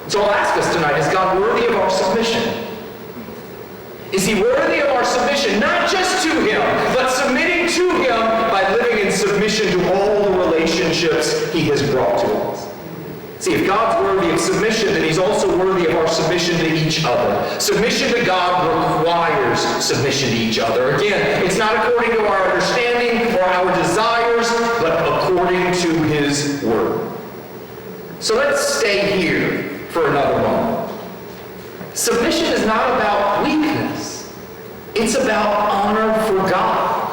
So I'll ask us tonight, is God worthy of our submission? Is he worthy of our submission, not just to him, but submitting to him by living in submission to all the relationships he has brought to us? See, if God's worthy of submission, then he's also worthy of our submission to each other. Submission to God requires submission to each other. Again, it's not according to our understanding or our desires, but according to his word. So let's stay here for another moment. Submission is not about weakness. It's about honor for God.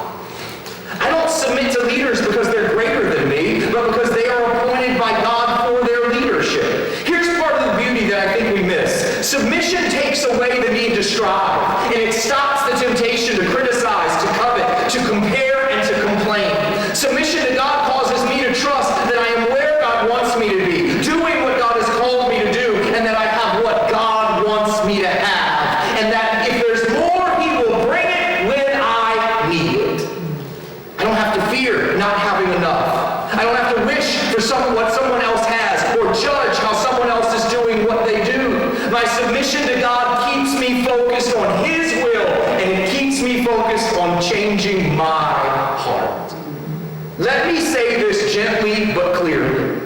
I don't submit to leaders because they're greater than me, but because they are appointed by God for their leadership. Here's part of the beauty that I think we miss. Submission takes away the need to strive, and it stops the temptation to criticize, to covet, to compare, and to complain. Submission to God causes me to trust that I am where God wants me to be, doing what God has called me to do, and that I have what God wants me to have, and that if there's more, he will bring it when I need it. I don't have to fear not having enough. I don't have to wish for what someone else has, or judge how someone else is doing what they do. My submission to God keeps me focused on his will, and it keeps me focused on changing my heart. Let me say this gently but clearly.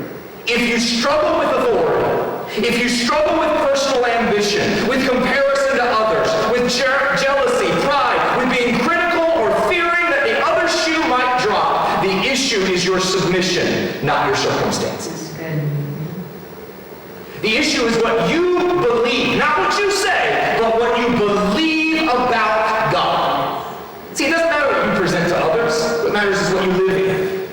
If you struggle with authority, if you struggle with personal ambition, with comparison to others, with jealousy, pride, with being critical or fearing that the other shoe might drop, the issue is your submission, not your circumstances. The issue is what you believe, not what you say, but what you believe about God. See, it doesn't matter what you present to others. What matters is what you live in.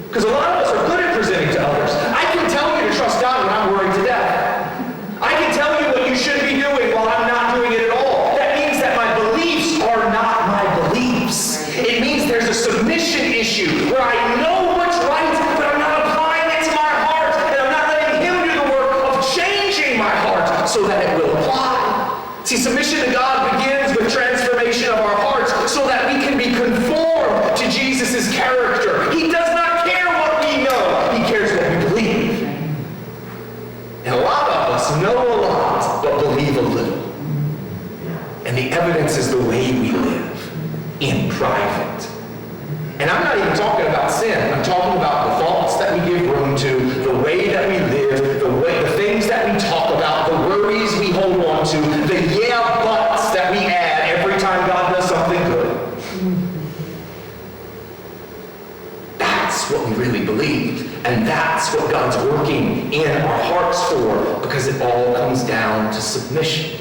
Because a lot of us are good at presenting to others. I can tell you to trust God when I'm worried to death. I can tell you what you should be doing while I'm not doing it at all. That means that my beliefs are not my beliefs. It means there's a submission issue where I know what's right, but I'm not applying it to my heart, and I'm not letting him do the work of changing my heart so that it will apply. See, submission to God begins with transformation of our hearts so that we can be conformed to Jesus' character. He does not care what we know. He cares what we believe. And a lot of us know a lot, but believe a little. And the evidence is the way we live in private. And I'm not even talking about sin. I'm talking about the thoughts that we give room to, the way that we live, the things that we talk about, the worries we hold on to, the yeah buts that we add every time God does something good. That's what we really believe. And that's what God's working in our hearts for, because it all comes down to submission.